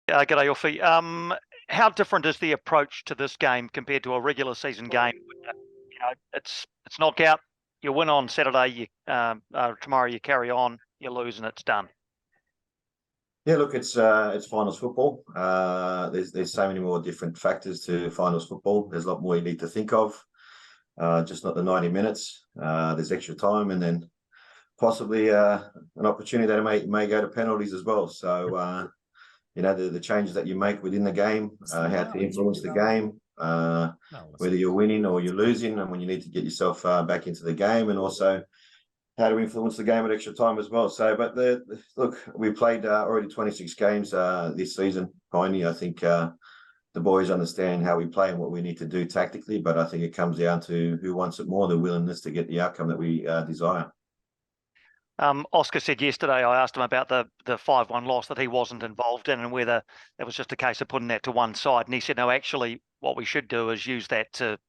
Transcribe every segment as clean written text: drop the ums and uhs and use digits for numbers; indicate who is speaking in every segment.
Speaker 1: G'day, Ufi. How different is the approach to this game compared to a regular season game? It's knockout. You win on Saturday. Tomorrow you carry on. You lose and it's done.
Speaker 2: Yeah, look, it's finals football. There's so many more different factors to finals football. There's a lot more you need to think of. Just not the 90 minutes. There's extra time, and then possibly an opportunity that may go to penalties as well. So the changes that you make within the game, how to influence the game, whether you're winning or you're losing, and when you need to get yourself back into the game, and also how to influence the game at extra time as well. So, but look, we played already 26 games this season. Finally, I think the boys understand how we play and what we need to do tactically, but I think it comes down to who wants it more, the willingness to get the outcome that we desire.
Speaker 1: Oscar said yesterday, I asked him about the 5-1 loss that he wasn't involved in and whether it was just a case of putting that to one side. And he said, no, actually, what we should do is use that to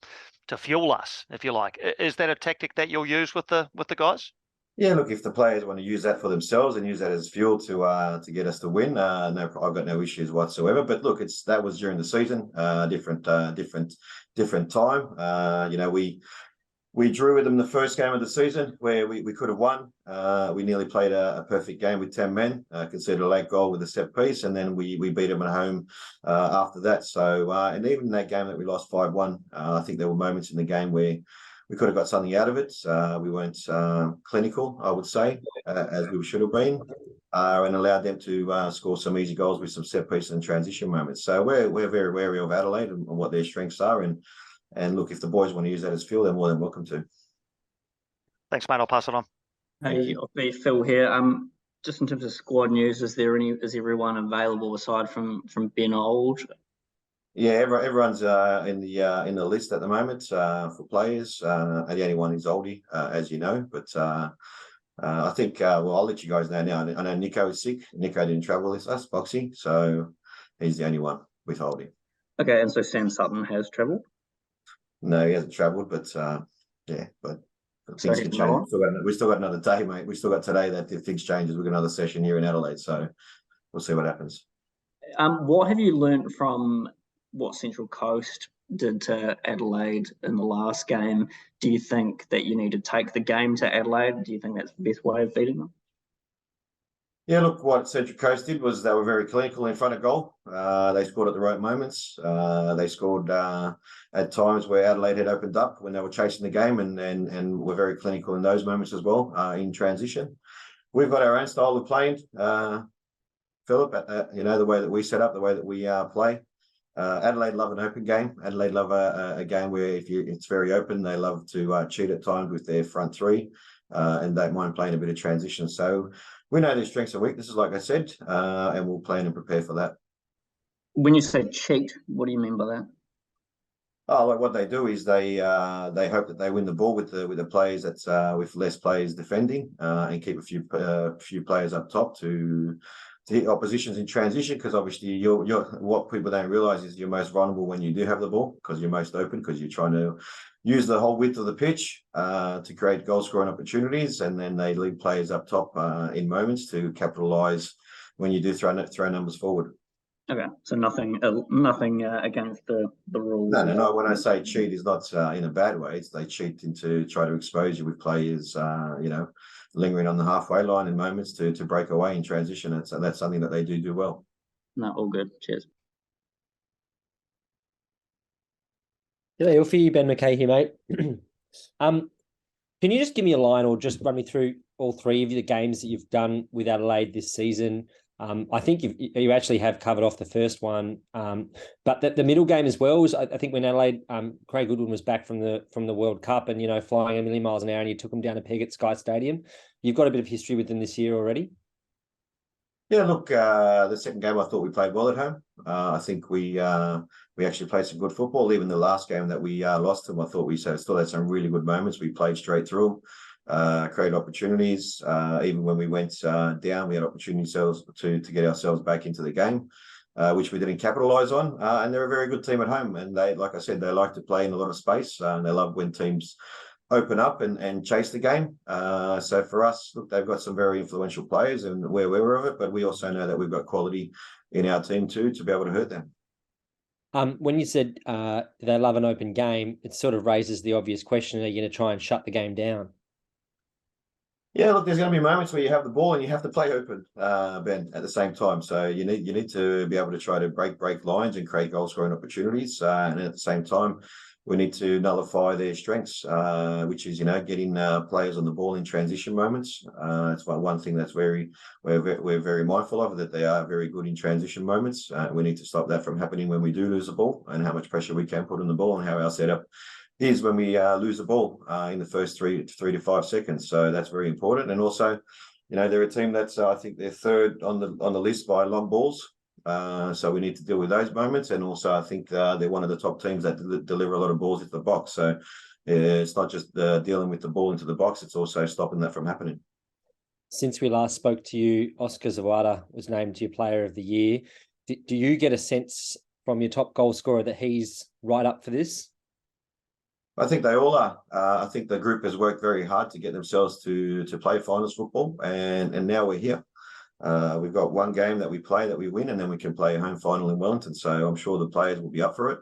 Speaker 1: fuel us, if you like. Is that a tactic that you'll use with the guys?
Speaker 2: Yeah, look, if the players want to use that for themselves and use that as fuel to get us to win, no, I've got no issues whatsoever. But look, that was during the season, different time. We drew with them the first game of the season where we could have won. We nearly played a perfect game with 10 men, conceded a late goal with a set piece, and then we beat them at home after that. So, and even in that game that we lost 5-1, I think there were moments in the game where we could have got something out of it. We weren't clinical, I would say, as we should have been, and allowed them to score some easy goals with some set pieces and transition moments. So we're very wary of Adelaide and what their strengths are. And look, if the boys want to use that as fuel, they're more than welcome to.
Speaker 1: Thanks, mate. I'll pass it on.
Speaker 3: Hey, I'll be Phil here. Just in terms of squad news, is everyone available aside from Ben Old?
Speaker 2: Yeah, everyone's in the list at the moment for players. And the only one is Oldie, as you know. But I think I'll let you guys know now. I know Nico is sick. Nico didn't travel with us, Boxy, so he's the only one with Oldie.
Speaker 3: Okay, and so Sam Sutton has travelled?
Speaker 2: No, he hasn't travelled, but things can change. We still got another day, mate. We still got today that if things changes, we've got another session here in Adelaide. So we'll see what happens.
Speaker 3: What have you learned from what Central Coast did to Adelaide in the last game? Do you think that you need to take the game to Adelaide? Do you think that's the best way of beating them?
Speaker 2: Yeah, look, what Central Coast did was they were very clinical in front of goal. They scored at the right moments. They scored at times where Adelaide had opened up when they were chasing the game, and were very clinical in those moments as well in transition. We've got our own style of playing, Philip. The way that we set up, the way that we play. Adelaide love an open game. Adelaide love a game where it's very open. They love to cheat at times with their front three, and don't mind playing a bit of transition. So we know their strengths and weaknesses, like I said, and we'll plan and prepare for that.
Speaker 3: When you say cheat, what do you mean by that?
Speaker 2: Oh, like what they do is they hope that they win the ball with the players that's with less players defending, and keep a few players up top to hit oppositions in transition, because obviously you're what people don't realise is you're most vulnerable when you do have the ball, because you're most open, because you're trying to use the whole width of the pitch to create goal scoring opportunities, and then they leave players up top in moments to capitalise when you do throw numbers forward.
Speaker 3: Okay, so nothing against the rules.
Speaker 2: No. When I say cheat, it's not in a bad way. It's they cheat to try to expose you with players, lingering on the halfway line in moments to break away in transition. And that's something that they do well.
Speaker 3: No, all good. Cheers.
Speaker 4: G'day, Ufi, Ben McKay here, mate. Can you just give me a line or just run me through all three of the games that you've done with Adelaide this season? I think you actually have covered off the first one, but the middle game as well was, I think, when Adelaide, Craig Goodwin was back from the World Cup and flying a million miles an hour, and you took them down to Peg at Sky Stadium. You've got a bit of history with them this year already.
Speaker 2: Yeah, look, the second game I thought we played well at home. I think we actually played some good football. Even the last game that we lost them, I thought we still had some really good moments. We played straight through them. Create opportunities. Even when we went down, we had opportunities to get ourselves back into the game, which we didn't capitalise on. And they're a very good team at home. And they, like I said, they like to play in a lot of space. And they love when teams open up and chase the game. So for us, look, they've got some very influential players, and we're aware of it, but we also know that we've got quality in our team too to be able to hurt them.
Speaker 4: When you said they love an open game, it sort of raises the obvious question: are you going to try and shut the game down?
Speaker 2: Yeah, look, there's going to be moments where you have the ball and you have to play open, Ben, at the same time. So you need to be able to try to break lines and create goal scoring opportunities, and at the same time, we need to nullify their strengths, which is getting players on the ball in transition moments. It's one thing that's we're very mindful of, that they are very good in transition moments. We need to stop that from happening when we do lose the ball, and how much pressure we can put on the ball, and how our setup is when we lose the ball in the first 3 to 5 seconds. So that's very important. And also, they're a team that's I think they're third on the list by long balls. So we need to deal with those moments. And also, I think they're one of the top teams that deliver a lot of balls into the box. So it's not just dealing with the ball into the box, it's also stopping that from happening.
Speaker 4: Since we last spoke to you, Oscar Zawada was named your Player of the Year. Do you get a sense from your top goal scorer that he's right up for this?
Speaker 2: I think they all are. I think the group has worked very hard to get themselves to play finals football, and now we're here. We've got one game that we play that we win, and then we can play a home final in Wellington. So I'm sure the players will be up for it.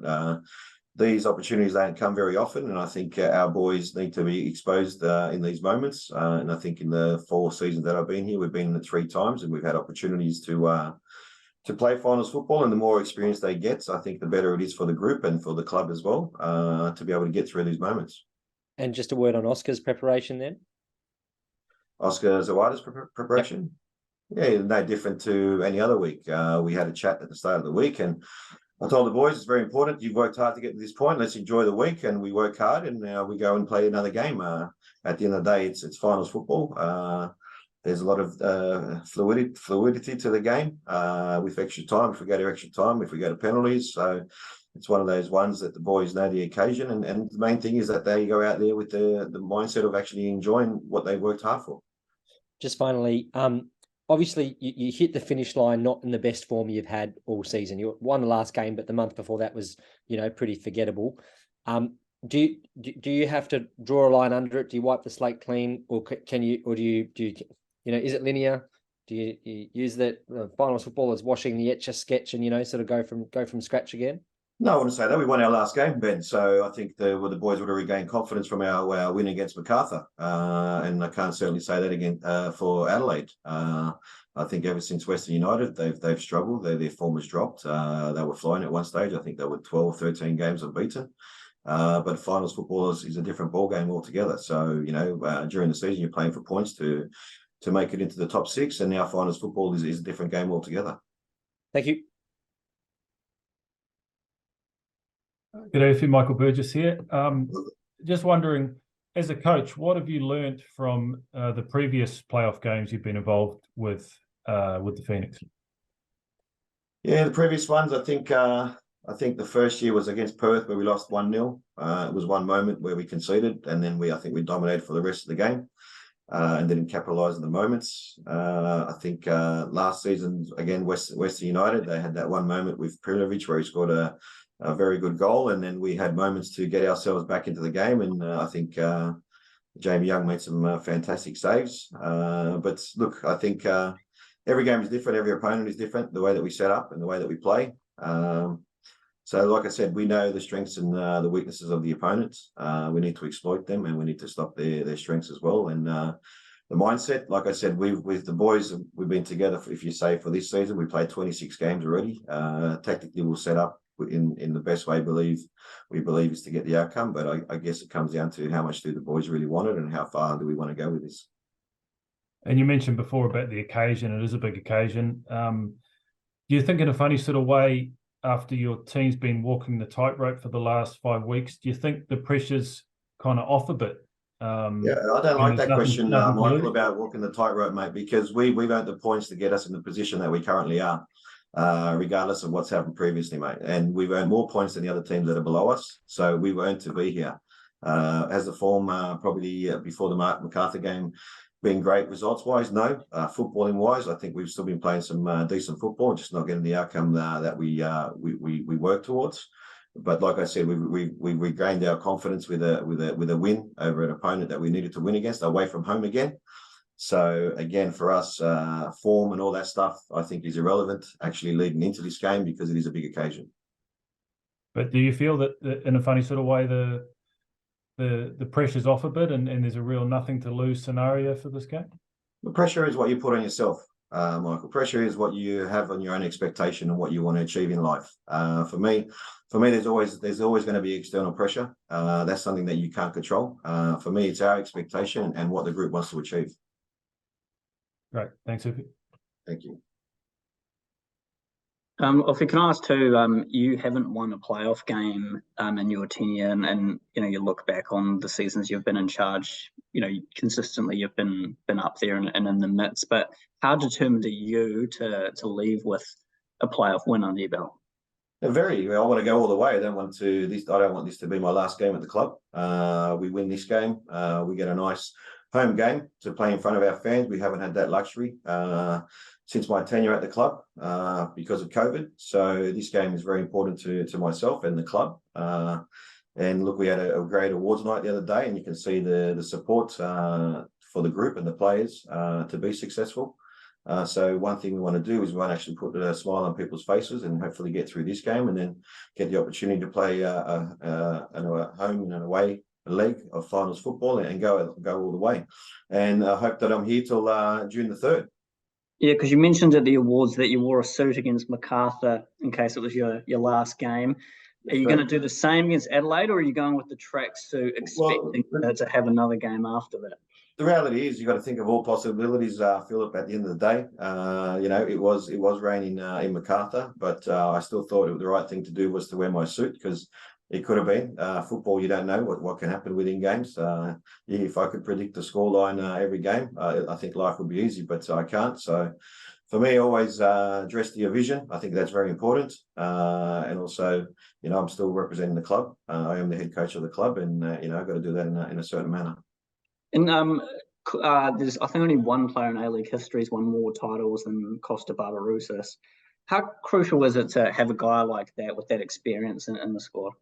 Speaker 2: These opportunities don't come very often, and I think our boys need to be exposed in these moments. And I think in the 4 seasons that I've been here, we've been in it 3 times, and we've had opportunities to play finals football. And the more experience they get, I think the better it is for the group and for the club as well, to be able to get through these moments.
Speaker 4: And just a word on Oscar's preparation then?
Speaker 2: Oscar Zawada's preparation? Yep. Yeah, no different to any other week. We had a chat at the start of the week, and I told the boys it's very important. You've worked hard to get to this point. Let's enjoy the week, and we work hard, and we go and play another game. At the end of the day, it's finals football. There's a lot of fluidity to the game with extra time. If we go to extra time, if we go to penalties, so it's one of those ones that the boys know the occasion, and the main thing is that they go out there with the mindset of actually enjoying what they worked hard for.
Speaker 4: Just finally, obviously you hit the finish line not in the best form you've had all season. You won the last game, but the month before that was pretty forgettable. Do you have to draw a line under it? Do you wipe the slate clean, or can you, or do you is it linear? Do you use that finals football as washing the etch a sketch and sort of go from scratch again?
Speaker 2: No, I wouldn't say that. We won our last game, Ben. So I think the boys would have regained confidence from our win against Macarthur, and I can't certainly say that again for Adelaide. I think ever since Western United, they've struggled. Their form has dropped. They were flying at one stage. I think they were 12, 13 games unbeaten. But finals football is a different ball game altogether. So during the season, you're playing for points to make it into the top 6, and now finals football is a different game altogether.
Speaker 4: Thank you.
Speaker 5: Good evening, Michael Burgess here. Just wondering, as a coach, what have you learned from the previous playoff games you've been involved with the Phoenix?
Speaker 2: Yeah, the previous ones, I think the first year was against Perth where we lost 1-0. It was one moment where we conceded, and then I think we dominated for the rest of the game and didn't capitalise on the moments. I think last season, again, Western United, they had that one moment with Prilovic where he scored a very good goal, and then we had moments to get ourselves back into the game, and I think Jamie Young made some fantastic saves. But look, I think every game is different, every opponent is different, the way that we set up and the way that we play. So like I said, we know the strengths and the weaknesses of the opponents. We need to exploit them, and we need to stop their strengths as well. And the mindset, like I said, with the boys, we've been together, for this season, we played 26 games already. Tactically, we'll set up in the best way we believe is to get the outcome. But I guess it comes down to how much do the boys really want it, and how far do we want to go with this.
Speaker 5: And you mentioned before about the occasion. It is a big occasion. Do you think in a funny sort of way, after your team's been walking the tightrope for the last 5 weeks, do you think the pressure's kind of off a bit?
Speaker 2: Yeah, I don't like that question, Michael, about walking the tightrope, mate, because we've earned the points to get us in the position that we currently are, regardless of what's happened previously, mate. And we've earned more points than the other teams that are below us, so we've earned to be here. Has the form probably before the Macarthur game been great results-wise? No. Footballing-wise, I think we've still been playing some decent football, just not getting the outcome that we work towards. But like I said, we regained our confidence with a win over an opponent that we needed to win against, away from home again. So again, for us, form and all that stuff, I think is irrelevant actually leading into this game, because it is a big occasion.
Speaker 5: But do you feel that in a funny sort of way, the pressure's off a bit, and there's a real nothing to lose scenario for this game?
Speaker 2: The pressure is what you put on yourself, Michael. Pressure is what you have on your own expectation and what you want to achieve in life. For me, there's always going to be external pressure. That's something that you can't control. For me, it's our expectation and what the group wants to achieve.
Speaker 5: Great, thanks, Ufuk.
Speaker 2: Thank you.
Speaker 3: If we can ask too, you haven't won a playoff game in your tenure, and you look back on the seasons you've been in charge. Consistently you've been up there and in the midst. But how determined are you to leave with a playoff win under your belt?
Speaker 2: I want to go all the way. I don't want this to be my last game at the club. We win this game. We get a nice home game to play in front of our fans. We haven't had that luxury since my tenure at the club because of COVID. So this game is very important to myself and the club. And look, we had a great awards night the other day, and you can see the support for the group and the players to be successful. So one thing we want to do is we want to actually put a smile on people's faces and hopefully get through this game, and then get the opportunity to play a home and an away league of finals football and go all the way. And I hope that I'm here till June the 3rd.
Speaker 3: Yeah, because you mentioned at the awards that you wore a suit against Macarthur in case it was your last game. Are you going to do the same against Adelaide, or are you going with the tracksuit expecting to have another game after that?
Speaker 2: The reality is, you've got to think of all possibilities, Philip. At the end of the day, it was raining in Macarthur, but I still thought the right thing to do was to wear my suit, because it could have been football. You don't know what can happen within games. If I could predict the scoreline every game, I think life would be easy, but I can't. So for me, always dress to your vision. I think that's very important. And also, I'm still representing the club. I am the head coach of the club, and I've got to do that in a certain manner.
Speaker 3: And there's, I think, only one player in ALeague history has won more titles than Costa Barbarouses. How crucial is it to have a guy like that with that experience in the squad?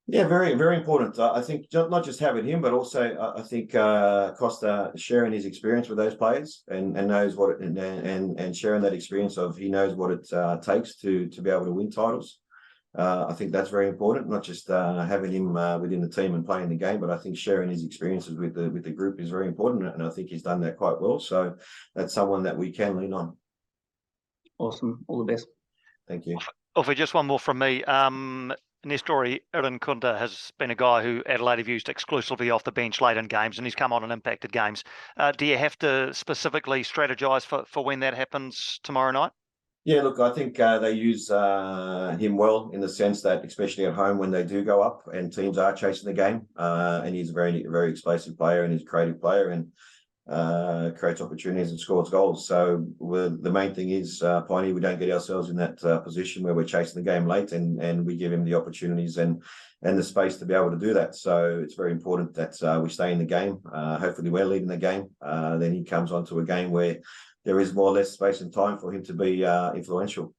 Speaker 2: Yeah, very, very important. I think not just having him, but also I think Costa sharing his experience with those players and knows what and sharing that experience of he knows what it takes to be able to win titles. I think that's very important. Not just having him within the team and playing the game, but I think sharing his experiences with the group is very important, and I think he's done that quite well. So that's someone that we can lean on.
Speaker 3: Awesome. All the best.
Speaker 2: Thank you.
Speaker 1: Ufuk, just one more from me. In this story, Erin Conda has been a guy who Adelaide have used exclusively off the bench late in games, and he's come on and impacted games. Do you have to specifically strategise for when that happens tomorrow night?
Speaker 2: Yeah, look, I think they use him well, in the sense that, especially at home when they do go up and teams are chasing the game, and he's a very, very explosive player, and he's a creative player, and creates opportunities and scores goals. So the main thing is, Piney, we don't get ourselves in that position where we're chasing the game late, and we give him the opportunities and the space to be able to do that. So it's very important that we stay in the game. Hopefully we're leading the game. Then he comes onto a game where there is more or less space and time for him to be influential.